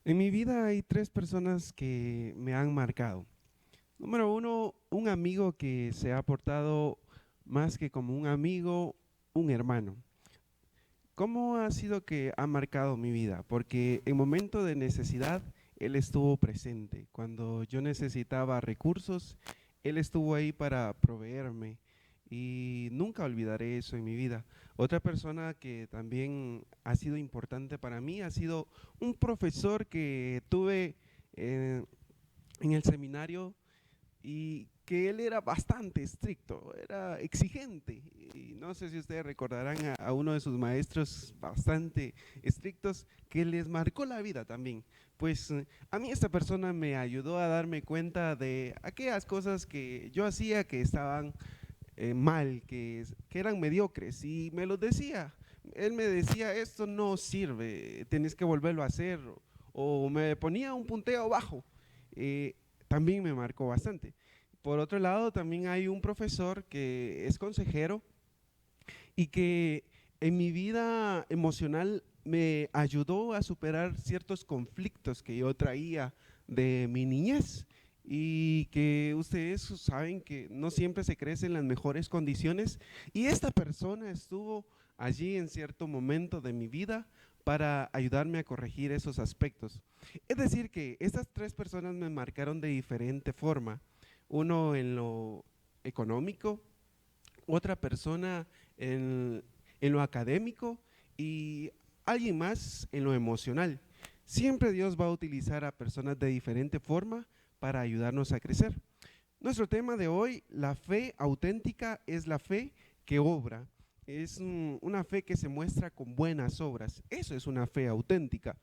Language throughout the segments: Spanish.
En mi vida hay tres personas que me han marcado. Número uno, un amigo que se ha portado más que como un amigo, un hermano. ¿Cómo ha sido que ha marcado mi vida? Porque en momento de necesidad, él estuvo presente. Cuando yo necesitaba recursos, él estuvo ahí para proveerme. Y nunca olvidaré eso en mi vida. Otra persona que también ha sido importante para mí ha sido un profesor que tuve eh, en el seminario y que él era bastante estricto, era exigente. Y no sé si ustedes recordarán a uno de sus maestros bastante estrictos que les marcó la vida también. Pues a mí esta persona me ayudó a darme cuenta de aquellas cosas que yo hacía que estaban mal, que eran mediocres y me los decía. Él me decía, esto no sirve, tenés que volverlo a hacer o me ponía un punteo bajo. Eh, También me marcó bastante. Por otro lado, también hay un profesor que es consejero y que en mi vida emocional me ayudó a superar ciertos conflictos que yo traía de mi niñez y que ustedes saben que no siempre se crece en las mejores condiciones y esta persona estuvo allí en cierto momento de mi vida para ayudarme a corregir esos aspectos. Es decir, que estas tres personas me marcaron de diferente forma, uno en lo económico, otra persona en, en lo académico y alguien más en lo emocional. Siempre Dios va a utilizar a personas de diferente forma para ayudarnos a crecer. Nuestro tema de hoy, la fe auténtica, es la fe que obra. Es una fe que se muestra con buenas obras. Eso es una fe auténtica.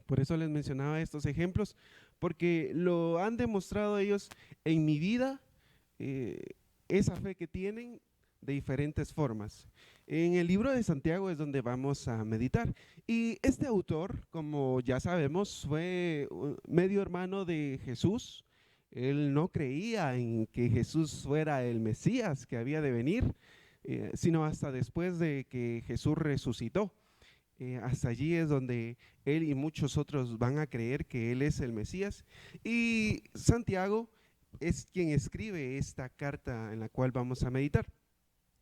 Por eso les mencionaba estos ejemplos, porque lo han demostrado ellos en mi vida, eh, esa fe que tienen de diferentes formas. En el libro de Santiago es donde vamos a meditar. Y este autor, como ya sabemos, fue medio hermano de Jesús. Él no creía en que Jesús fuera el Mesías que había de venir, sino hasta después de que Jesús resucitó. Hasta allí es donde él y muchos otros van a creer que él es el Mesías. Y Santiago es quien escribe esta carta en la cual vamos a meditar.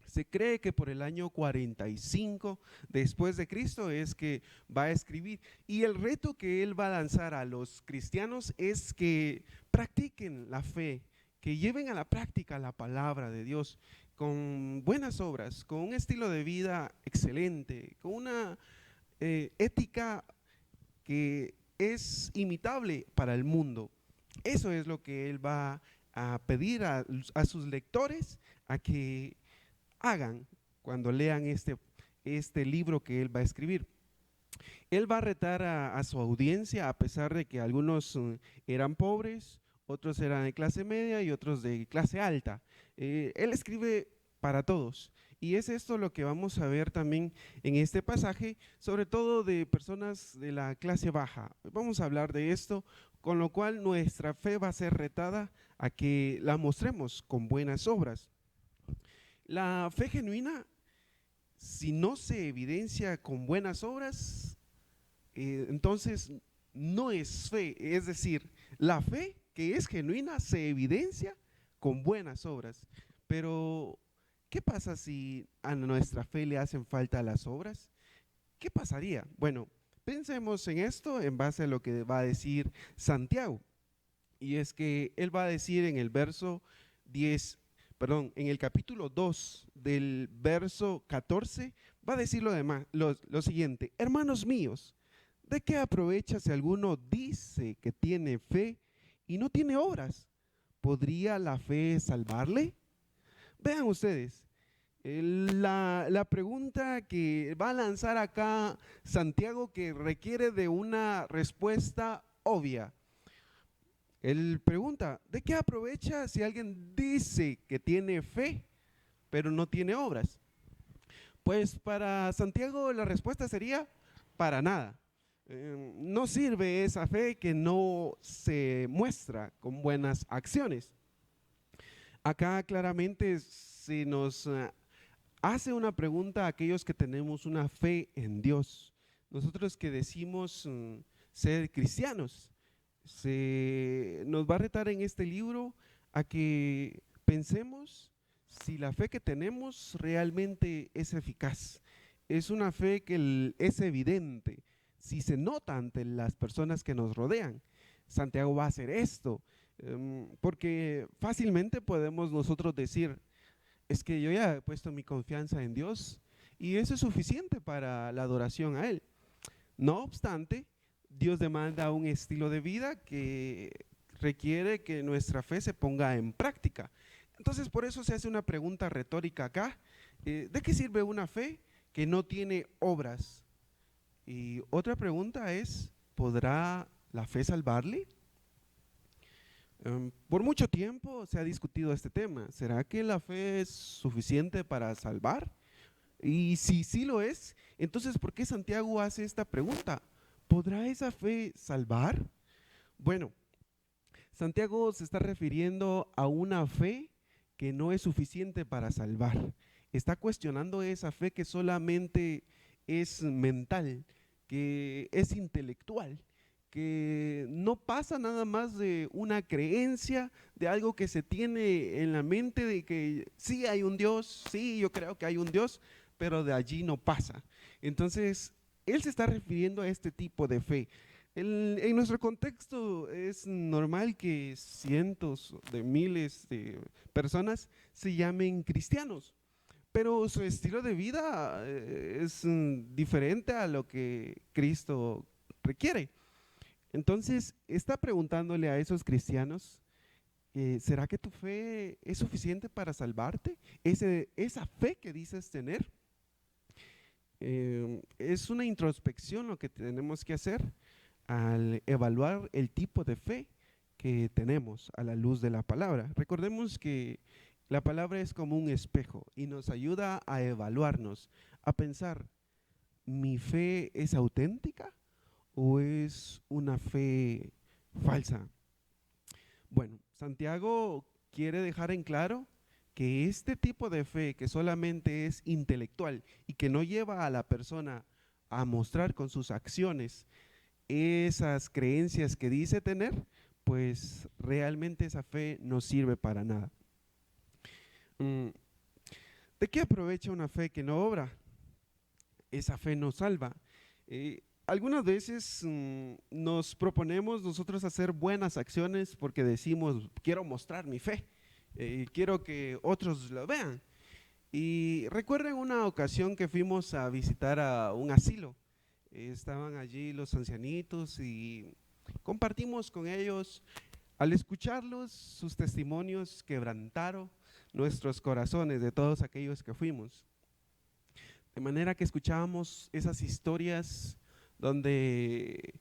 Se cree que por el año 45 después de Cristo es que va a escribir. Y el reto que él va a lanzar a los cristianos es que practiquen la fe, que lleven a la práctica la palabra de Dios con buenas obras, con un estilo de vida excelente, con una ética que es imitable para el mundo. Eso es lo que él va a pedir a sus lectores a que hagan cuando lean este libro que él va a escribir. Él va a retar a su audiencia, a pesar de que algunos eran pobres, otros eran de clase media y otros de clase alta. Él escribe para todos. Y es esto lo que vamos a ver también en este pasaje, sobre todo de personas de la clase baja. Vamos a hablar de esto, con lo cual nuestra fe va a ser retada a que la mostremos con buenas obras. La fe genuina, si no se evidencia con buenas obras, entonces no es fe. Es decir, la fe que es genuina se evidencia con buenas obras. Pero, ¿qué pasa si a nuestra fe le hacen falta las obras? ¿Qué pasaría? Bueno, pensemos en esto en base a lo que va a decir Santiago. Y es que él va a decir en el verso 10, perdón, en el capítulo 2 del verso 14, va a decir lo siguiente: hermanos míos, ¿de qué aprovecha si alguno dice que tiene fe y no tiene obras? ¿Podría la fe salvarle? Vean ustedes, la pregunta que va a lanzar acá Santiago, que requiere de una respuesta obvia. Él pregunta, ¿de qué aprovecha si alguien dice que tiene fe, pero no tiene obras? Pues para Santiago la respuesta sería para nada. No sirve esa fe que no se muestra con buenas acciones. Acá claramente se nos hace una pregunta a aquellos que tenemos una fe en Dios. Nosotros que decimos ser cristianos. Nos va a retar en este libro a que pensemos si la fe que tenemos realmente es eficaz. Es una fe que es evidente, si se nota ante las personas que nos rodean. Santiago va a hacer esto, porque fácilmente podemos nosotros decir, es que yo ya he puesto mi confianza en Dios y eso es suficiente para la adoración a Él. No obstante, Dios demanda un estilo de vida que requiere que nuestra fe se ponga en práctica. Entonces, por eso se hace una pregunta retórica acá. ¿De qué sirve una fe que no tiene obras? Y otra pregunta es, ¿podrá la fe salvarle? Por mucho tiempo se ha discutido este tema. ¿Será que la fe es suficiente para salvar? Y si sí lo es, entonces ¿por qué Santiago hace esta pregunta? ¿Podrá esa fe salvar? Bueno, Santiago se está refiriendo a una fe que no es suficiente para salvar. Está cuestionando esa fe que solamente es mental, que es intelectual, que no pasa nada más de una creencia, de algo que se tiene en la mente de que sí hay un Dios, sí, yo creo que hay un Dios, pero de allí no pasa. Entonces, él se está refiriendo a este tipo de fe. En nuestro contexto es normal que cientos de miles de personas se llamen cristianos, pero su estilo de vida es diferente a lo que Cristo requiere. Entonces, está preguntándole a esos cristianos, ¿será que tu fe es suficiente para salvarte? Esa fe que dices tener. Es una introspección lo que tenemos que hacer al evaluar el tipo de fe que tenemos a la luz de la palabra. Recordemos que la palabra es como un espejo y nos ayuda a evaluarnos, a pensar, ¿mi fe es auténtica o es una fe falsa? Bueno, Santiago quiere dejar en claro que este tipo de fe que solamente es intelectual y que no lleva a la persona a mostrar con sus acciones esas creencias que dice tener, pues realmente esa fe no sirve para nada. ¿De qué aprovecha una fe que no obra? Esa fe no salva. Algunas veces nos proponemos nosotros hacer buenas acciones porque decimos, quiero mostrar mi fe, quiero que otros lo vean. Y recuerden una ocasión que fuimos a visitar a un asilo. Estaban allí los ancianitos y compartimos con ellos. Al escucharlos, sus testimonios quebrantaron nuestros corazones de todos aquellos que fuimos. De manera que escuchábamos esas historias donde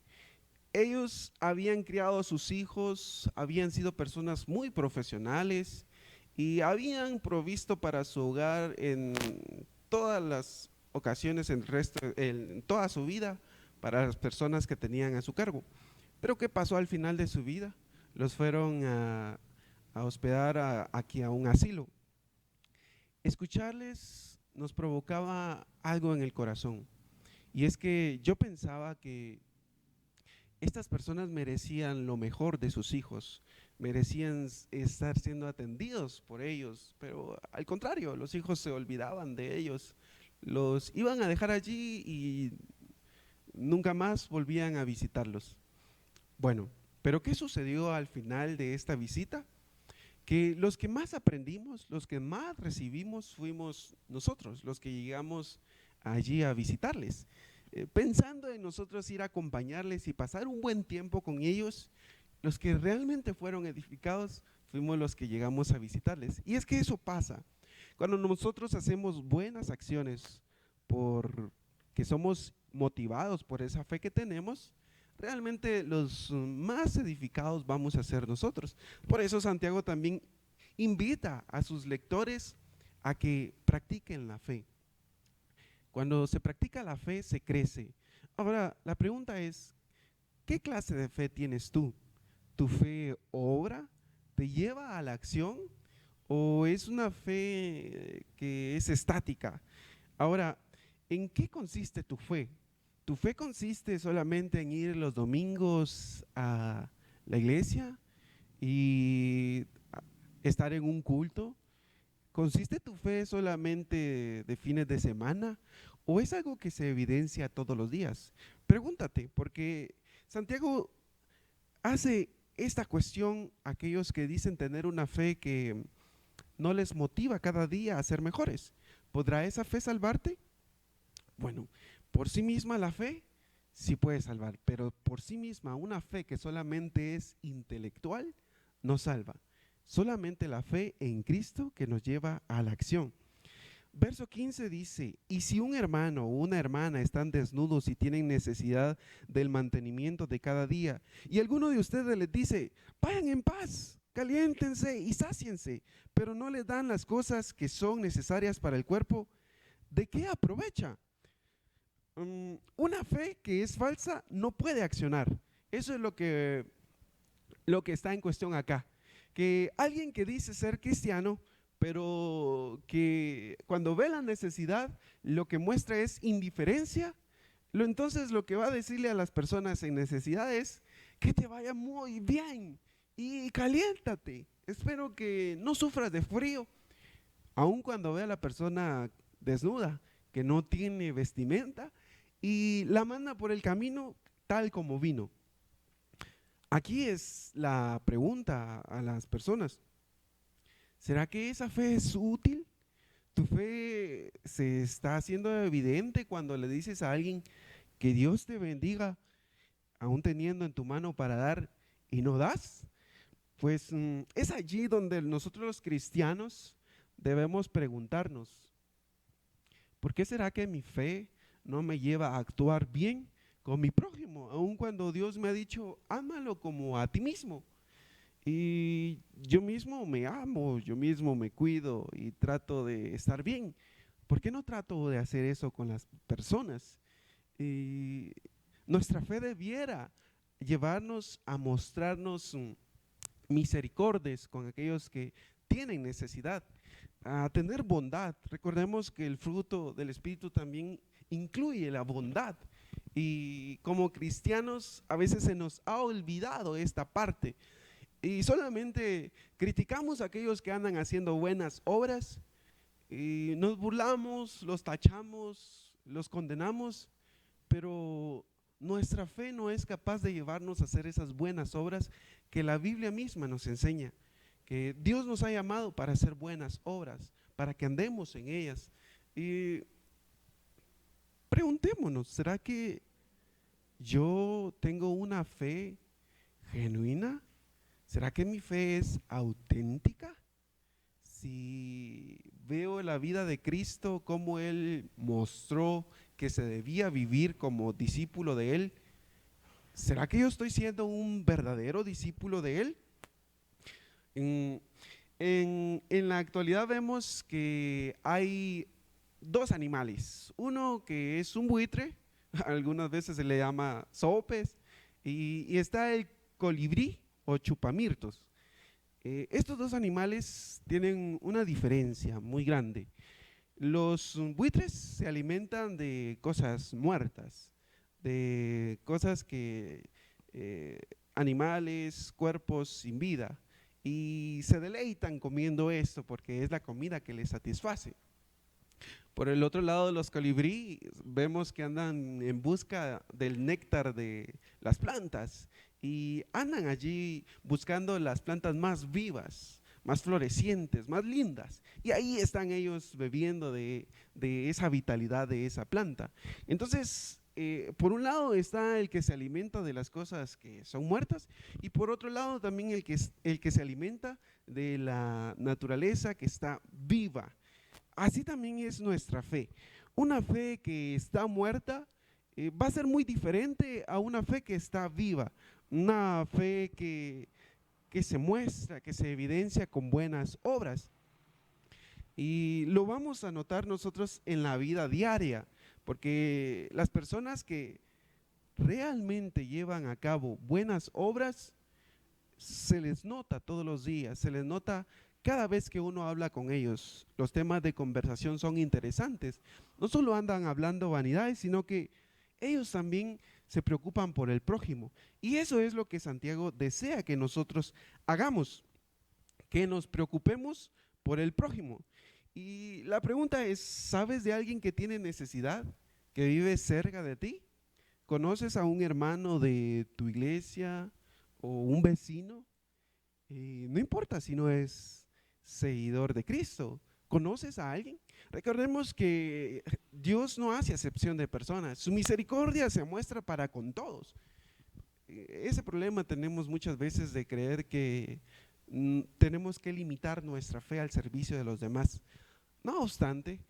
ellos habían criado a sus hijos, habían sido personas muy profesionales y habían provisto para su hogar en todas las ocasiones, en toda su vida, para las personas que tenían a su cargo. Pero ¿qué pasó al final de su vida? Los fueron a hospedar aquí a un asilo. Escucharles nos provocaba algo en el corazón. Y es que yo pensaba que estas personas merecían lo mejor de sus hijos, merecían estar siendo atendidos por ellos, pero al contrario, los hijos se olvidaban de ellos, los iban a dejar allí y nunca más volvían a visitarlos. Bueno, pero ¿qué sucedió al final de esta visita? Que los que más aprendimos, los que más recibimos fuimos nosotros, los que llegamos allí a visitarles, pensando en nosotros ir a acompañarles y pasar un buen tiempo con ellos. Los que realmente fueron edificados fuimos los que llegamos a visitarles. Y es que eso pasa cuando nosotros hacemos buenas acciones porque somos motivados por esa fe que tenemos. Realmente los más edificados vamos a ser nosotros. Por eso Santiago también invita a sus lectores a que practiquen la fe. Cuando se practica la fe, se crece. Ahora, la pregunta es, ¿qué clase de fe tienes tú? ¿Tu fe obra? ¿Te lleva a la acción? ¿O es una fe que es estática? Ahora, ¿en qué consiste tu fe? ¿Tu fe consiste solamente en ir los domingos a la iglesia y estar en un culto? ¿Consiste tu fe solamente de fines de semana o es algo que se evidencia todos los días? Pregúntate, porque Santiago hace esta cuestión a aquellos que dicen tener una fe que no les motiva cada día a ser mejores. ¿Podrá esa fe salvarte? Bueno, por sí misma la fe sí puede salvar, pero por sí misma una fe que solamente es intelectual no salva. Solamente la fe en Cristo que nos lleva a la acción. Verso 15 dice, y si un hermano o una hermana están desnudos y tienen necesidad del mantenimiento de cada día, y alguno de ustedes les dice, vayan en paz, caliéntense y sáciense, pero no les dan las cosas que son necesarias para el cuerpo, ¿de qué aprovecha? Una fe que es falsa no puede accionar. Eso es lo que está en cuestión acá. Que alguien que dice ser cristiano, pero que cuando ve la necesidad, lo que muestra es indiferencia, entonces lo que va a decirle a las personas en necesidad es que te vaya muy bien y caliéntate. Espero que no sufras de frío, aun cuando ve a la persona desnuda, que no tiene vestimenta, y la manda por el camino tal como vino. Aquí es la pregunta a las personas. ¿Será que esa fe es útil? ¿Tu fe se está haciendo evidente cuando le dices a alguien que Dios te bendiga, aún teniendo en tu mano para dar y no das? Pues es allí donde nosotros los cristianos debemos preguntarnos, ¿por qué será que mi fe no me lleva a actuar bien con mi prójimo, aun cuando Dios me ha dicho, ámalo como a ti mismo? Y yo mismo me amo, yo mismo me cuido y trato de estar bien. ¿Por qué no trato de hacer eso con las personas? Y nuestra fe debiera llevarnos a mostrarnos misericordias con aquellos que tienen necesidad, a tener bondad. Recordemos que el fruto del Espíritu también incluye la bondad. Y como cristianos a veces se nos ha olvidado esta parte y solamente criticamos a aquellos que andan haciendo buenas obras y nos burlamos, los tachamos, los condenamos, pero nuestra fe no es capaz de llevarnos a hacer esas buenas obras que la Biblia misma nos enseña, que Dios nos ha llamado para hacer buenas obras, para que andemos en ellas. Y preguntémonos, ¿será que yo tengo una fe genuina? ¿Será que mi fe es auténtica? Si veo la vida de Cristo, cómo Él mostró que se debía vivir como discípulo de Él, ¿será que yo estoy siendo un verdadero discípulo de Él? En la actualidad vemos que hay dos animales, uno que es un buitre, algunas veces se le llama zoopes, y está el colibrí o chupamirtos. Estos dos animales tienen una diferencia muy grande. Los buitres se alimentan de cosas muertas, de cosas que, animales, cuerpos sin vida, y se deleitan comiendo esto porque es la comida que les satisface. Por el otro lado, los colibrí vemos que andan en busca del néctar de las plantas y andan allí buscando las plantas más vivas, más florecientes, más lindas. Y ahí están ellos bebiendo de esa vitalidad de esa planta. Entonces, por un lado está el que se alimenta de las cosas que son muertas y por otro lado también el que se alimenta de la naturaleza que está viva. Así también es nuestra fe. Una fe que está muerta va a ser muy diferente a una fe que está viva. Una fe que se muestra, que se evidencia con buenas obras. Y lo vamos a notar nosotros en la vida diaria, porque las personas que realmente llevan a cabo buenas obras, se les nota todos los días, se les nota cada vez que uno habla con ellos. Los temas de conversación son interesantes. No solo andan hablando vanidades, sino que ellos también se preocupan por el prójimo. Y eso es lo que Santiago desea que nosotros hagamos, que nos preocupemos por el prójimo. Y la pregunta es, ¿sabes de alguien que tiene necesidad, que vive cerca de ti? ¿Conoces a un hermano de tu iglesia o un vecino? No importa si no es seguidor de Cristo. ¿Conoces a alguien? Recordemos que Dios no hace acepción de personas. Su misericordia se muestra para con todos. Ese problema tenemos muchas veces de creer que tenemos que limitar nuestra fe al servicio de los demás. No obstante,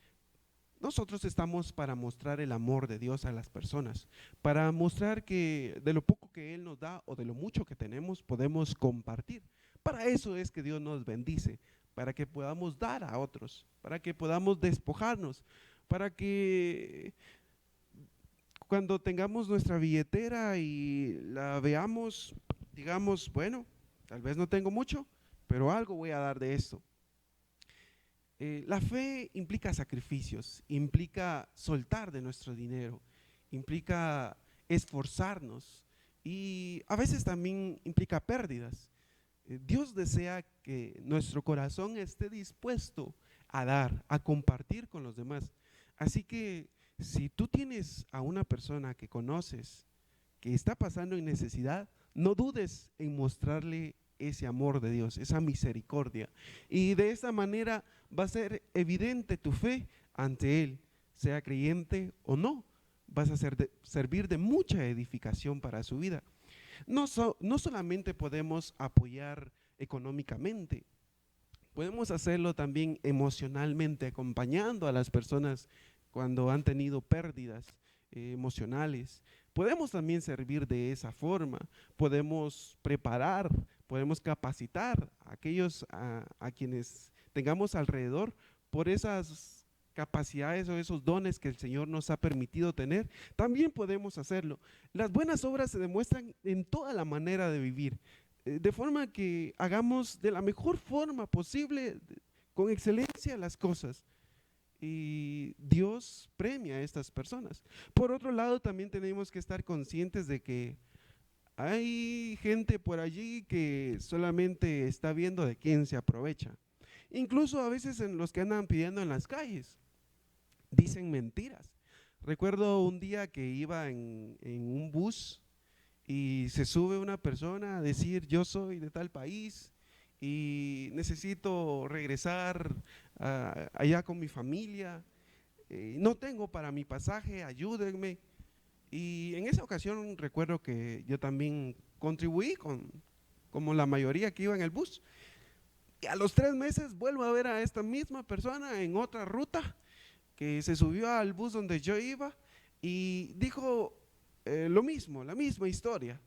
nosotros estamos para mostrar el amor de Dios a las personas, para mostrar que de lo poco que Él nos da o de lo mucho que tenemos podemos compartir. Para eso es que Dios nos bendice, para que podamos dar a otros, para que podamos despojarnos, para que cuando tengamos nuestra billetera y la veamos, digamos, bueno, tal vez no tengo mucho, pero algo voy a dar de esto. La fe implica sacrificios, implica soltar de nuestro dinero, implica esforzarnos y a veces también implica pérdidas. Dios desea que nuestro corazón esté dispuesto a dar, a compartir con los demás. Así que si tú tienes a una persona que conoces que está pasando en necesidad, no dudes en mostrarle ese amor de Dios, esa misericordia. Y de esta manera va a ser evidente tu fe ante Él, sea creyente o no. Vas a servir de mucha edificación para su vida. No solamente podemos apoyar económicamente, podemos hacerlo también emocionalmente, acompañando a las personas cuando han tenido pérdidas emocionales. Podemos también servir de esa forma, podemos preparar, podemos capacitar a aquellos a quienes tengamos alrededor por esas capacidades o esos dones que el Señor nos ha permitido tener. También podemos hacerlo. Las buenas obras se demuestran en toda la manera de vivir, de forma que hagamos de la mejor forma posible, con excelencia las cosas. Y Dios premia a estas personas. Por otro lado, también tenemos que estar conscientes de que hay gente por allí que solamente está viendo de quién se aprovecha. Incluso a veces en los que andan pidiendo en las calles, dicen mentiras. Recuerdo un día que iba en un bus y se sube una persona a decir yo soy de tal país y necesito regresar allá con mi familia, no tengo para mi pasaje, ayúdenme. Y en esa ocasión recuerdo que yo también contribuí como la mayoría que iba en el bus. Y a los 3 meses vuelvo a ver a esta misma persona en otra ruta que se subió al bus donde yo iba y dijo lo mismo, la misma historia.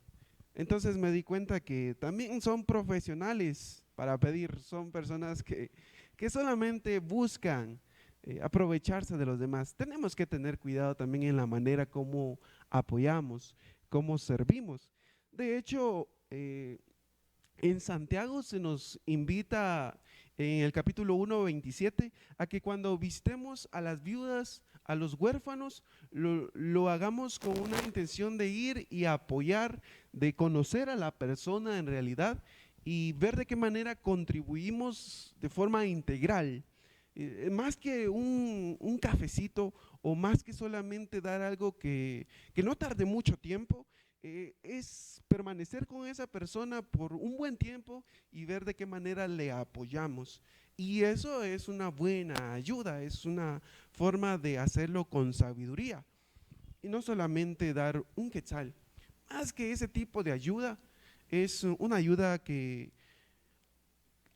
Entonces me di cuenta que también son profesionales para pedir, son personas que solamente buscan aprovecharse de los demás. Tenemos que tener cuidado también en la manera como apoyamos, cómo servimos. De hecho, en Santiago se nos invita en el capítulo 1:27 a que cuando visitemos a las viudas, a los huérfanos, lo hagamos con una intención de ir y apoyar, de conocer a la persona en realidad y ver de qué manera contribuimos de forma integral. Más que un cafecito o más que solamente dar algo que no tarde mucho tiempo, es permanecer con esa persona por un buen tiempo y ver de qué manera le apoyamos. Y eso es una buena ayuda, es una forma de hacerlo con sabiduría. Y no solamente dar un quetzal, más que ese tipo de ayuda, es una ayuda que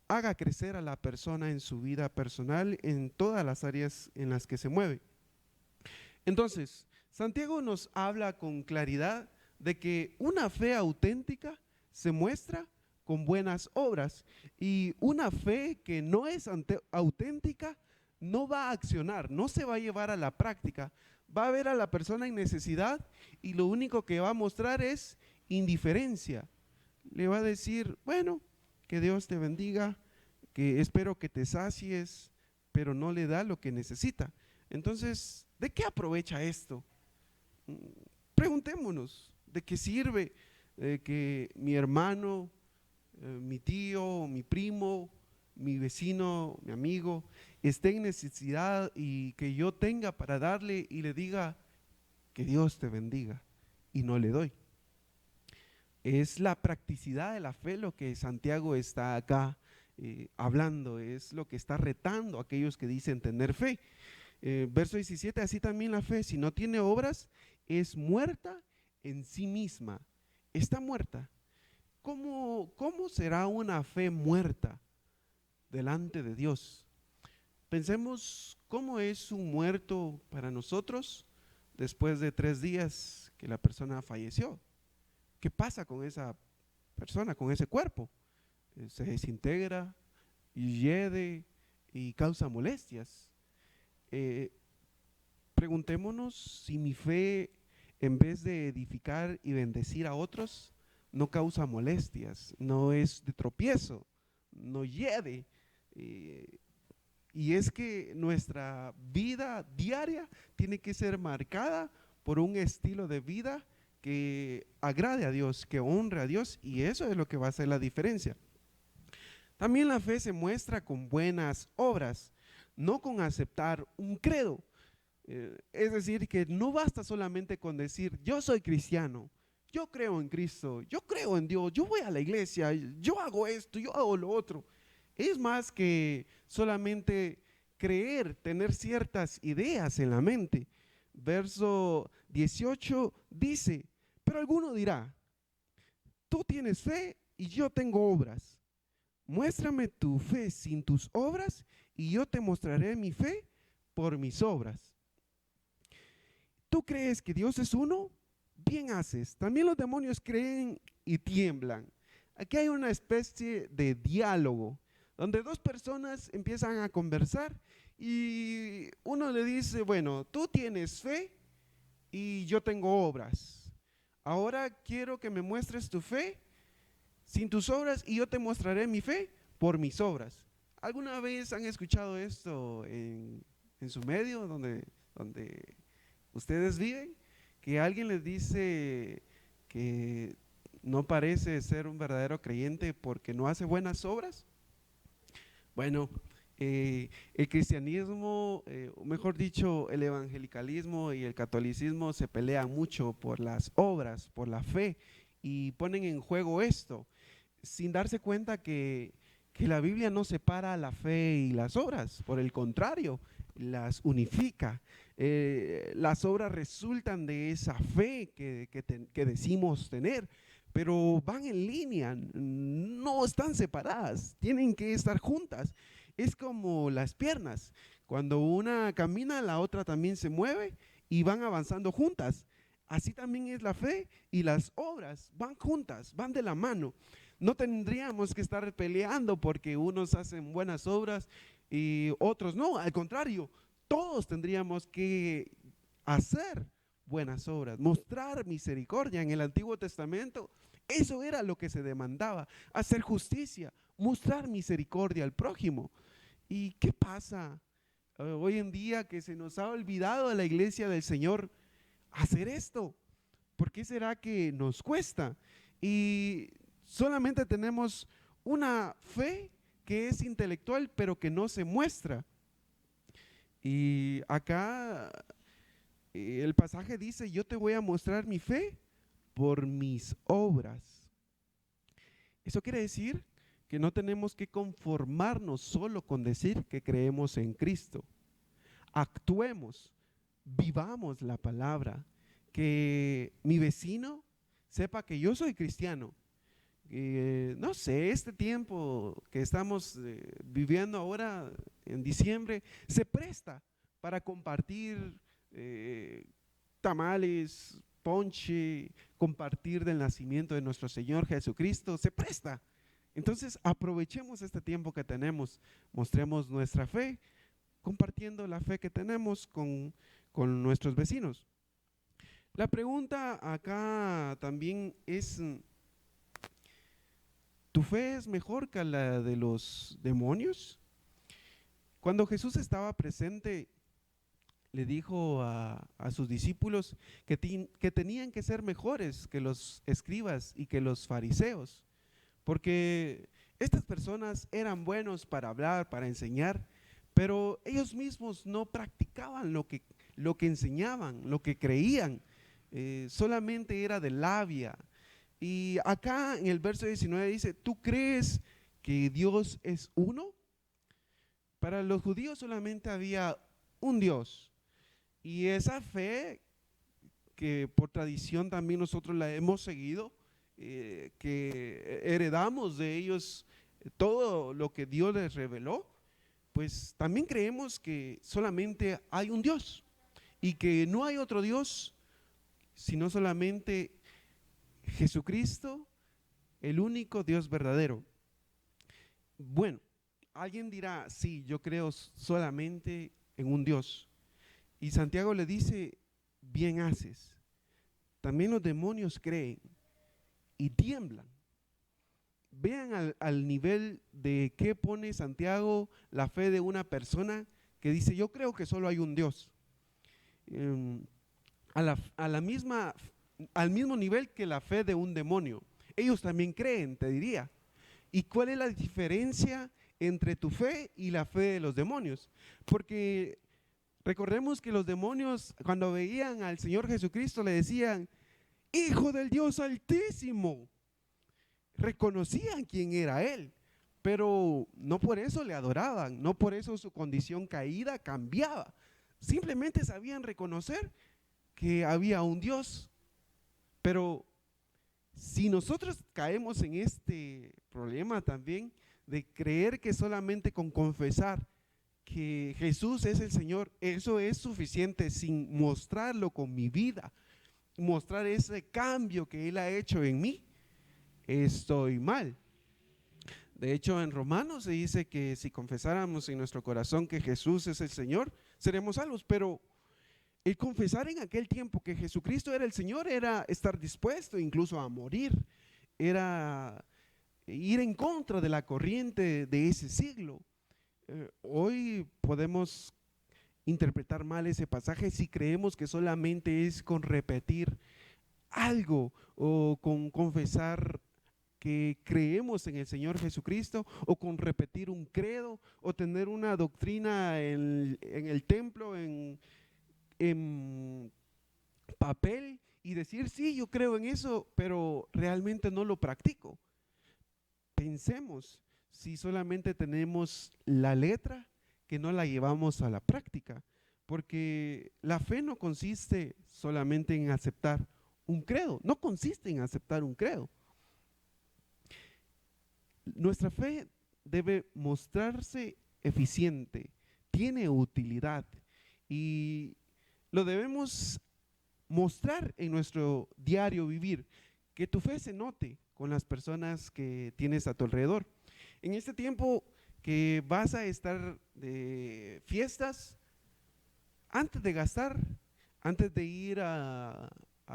haga crecer a la persona en su vida personal, en todas las áreas en las que se mueve. Entonces, Santiago nos habla con claridad de que una fe auténtica se muestra con buenas obras y una fe que no es auténtica no va a accionar, no se va a llevar a la práctica, va a ver a la persona en necesidad y lo único que va a mostrar es indiferencia. Le va a decir, bueno, que Dios te bendiga, que espero que te sacies, pero no le da lo que necesita. Entonces, ¿de qué aprovecha esto? preguntémonos, ¿de qué sirve que mi hermano, mi tío, mi primo, mi vecino, mi amigo, esté en necesidad y que yo tenga para darle y le diga que Dios te bendiga y no le doy? Es la practicidad de la fe lo que Santiago está acá hablando, es lo que está retando a aquellos que dicen tener fe. Verso 17, así también la fe, si no tiene obras, es muerta en sí misma, está muerta. ¿Cómo será una fe muerta delante de Dios? Pensemos cómo es un muerto para nosotros después de 3 días que la persona falleció. ¿Qué pasa con esa persona, con ese cuerpo? Se desintegra, hiede y causa molestias. Eh, Preguntémonos si mi fe, en vez de edificar y bendecir a otros, no causa molestias, no es de tropiezo, no hiede. eh, y es que nuestra vida diaria tiene que ser marcada por un estilo de vida que agrade a Dios, que honre a Dios, y eso es lo que va a hacer la diferencia. También la fe se muestra con buenas obras, no con aceptar un credo. Es decir, que no basta solamente con decir, yo soy cristiano, yo creo en Cristo, yo creo en Dios, yo voy a la iglesia, yo hago esto, yo hago lo otro. Es más que solamente creer, tener ciertas ideas en la mente. Verso 18 dice, pero alguno dirá, tú tienes fe y yo tengo obras. Muéstrame tu fe sin tus obras y yo te mostraré mi fe por mis obras. ¿Tú crees que Dios es uno? Bien haces. También los demonios creen y tiemblan. Aquí hay una especie de diálogo donde dos personas empiezan a conversar y uno le dice, bueno, tú tienes fe y yo tengo obras. Ahora quiero que me muestres tu fe sin tus obras y yo te mostraré mi fe por mis obras. ¿Alguna vez han escuchado esto en su medio donde ustedes viven? Que alguien les dice que no parece ser un verdadero creyente porque no hace buenas obras. Bueno, el cristianismo, o mejor dicho, el evangelicalismo y el catolicismo se pelean mucho por las obras, por la fe, y ponen en juego esto, sin darse cuenta que la Biblia no separa la fe y las obras, por el contrario, las unifica. Las obras resultan de esa fe que decimos tener, pero van en línea, no están separadas, tienen que estar juntas. Es como las piernas, cuando una camina, la otra también se mueve y van avanzando juntas. Así también es la fe y las obras, van juntas, van de la mano. No tendríamos que estar peleando porque unos hacen buenas obras y otros no, al contrario, todos tendríamos que hacer buenas obras, mostrar misericordia. En el Antiguo Testamento eso era lo que se demandaba, hacer justicia, mostrar misericordia al prójimo. ¿Y qué pasa hoy en día que se nos ha olvidado a la iglesia del Señor hacer esto? ¿Por qué será que nos cuesta? Y solamente tenemos una fe que es intelectual, pero que no se muestra. Y acá el pasaje dice, yo te voy a mostrar mi fe por mis obras. Eso quiere decir que no tenemos que conformarnos solo con decir que creemos en Cristo. Actuemos, vivamos la palabra, que mi vecino sepa que yo soy cristiano. No sé, este tiempo que estamos viviendo ahora en diciembre se presta para compartir tamales, ponche, compartir del nacimiento de nuestro Señor Jesucristo, se presta. Entonces aprovechemos este tiempo que tenemos, mostremos nuestra fe, compartiendo la fe que tenemos con nuestros vecinos. La pregunta acá también es, ¿tu fe es mejor que la de los demonios? Cuando Jesús estaba presente, le dijo a sus discípulos que tenían que ser mejores que los escribas y que los fariseos, porque estas personas eran buenos para hablar, para enseñar, pero ellos mismos no practicaban lo que enseñaban, lo que creían, solamente era de labia. Y acá en el verso 19 dice, ¿tú crees que Dios es uno? Para los judíos solamente había un Dios. Y esa fe que por tradición también nosotros la hemos seguido, que heredamos de ellos todo lo que Dios les reveló, pues también creemos que solamente hay un Dios y que no hay otro Dios sino solamente Jesucristo, el único Dios verdadero. Bueno, alguien dirá, sí, yo creo solamente en un Dios. Y Santiago le dice, bien haces. También los demonios creen y tiemblan. Vean al nivel de qué pone Santiago la fe de una persona que dice, yo creo que solo hay un Dios. Al mismo nivel que la fe de un demonio. Ellos también creen, te diría. ¿Y cuál es la diferencia entre tu fe y la fe de los demonios? Porque recordemos que los demonios, cuando veían al Señor Jesucristo, le decían, Hijo del Dios Altísimo. Reconocían quién era Él, pero no por eso le adoraban, no por eso su condición caída cambiaba. Simplemente sabían reconocer que había un Dios. Pero si nosotros caemos en este problema también de creer que solamente con confesar que Jesús es el Señor, eso es suficiente sin mostrarlo con mi vida, mostrar ese cambio que Él ha hecho en mí, estoy mal. De hecho, en Romanos se dice que si confesáramos en nuestro corazón que Jesús es el Señor, seremos salvos, pero el confesar en aquel tiempo que Jesucristo era el Señor era estar dispuesto incluso a morir, era ir en contra de la corriente de ese siglo. Hoy podemos interpretar mal ese pasaje si creemos que solamente es con repetir algo o con confesar que creemos en el Señor Jesucristo o con repetir un credo o tener una doctrina en el templo, en papel y decir, sí, yo creo en eso, pero realmente no lo practico. Pensemos si solamente tenemos la letra que no la llevamos a la práctica, porque la fe no consiste solamente en aceptar un credo, no consiste en aceptar un credo. Nuestra fe debe mostrarse eficiente, tiene utilidad y lo debemos mostrar en nuestro diario vivir, que tu fe se note con las personas que tienes a tu alrededor. En este tiempo que vas a estar de fiestas, antes de gastar, antes de ir a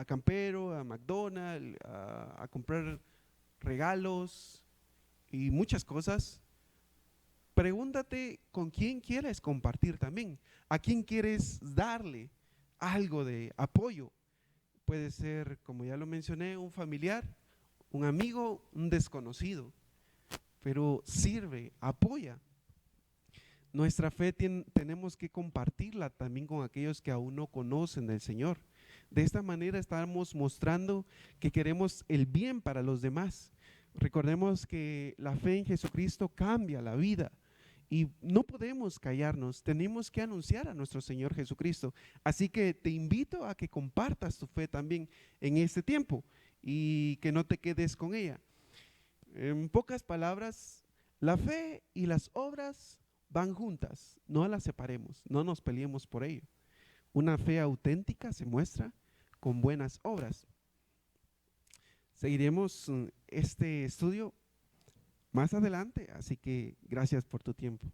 Campero, a McDonald's, a comprar regalos y muchas cosas, pregúntate con quién quieres compartir también, a quién quieres darle algo de apoyo. Puede ser, como ya lo mencioné, un familiar, un amigo, un desconocido, pero sirve, apoya. Nuestra fe tenemos que compartirla también con aquellos que aún no conocen del Señor. De esta manera estamos mostrando que queremos el bien para los demás. Recordemos que la fe en Jesucristo cambia la vida y no podemos callarnos, tenemos que anunciar a nuestro Señor Jesucristo. Así que te invito a que compartas tu fe también en este tiempo y que no te quedes con ella. En pocas palabras, la fe y las obras van juntas, no las separemos, no nos peleemos por ello. Una fe auténtica se muestra con buenas obras. Seguiremos este estudio más adelante, así que gracias por tu tiempo.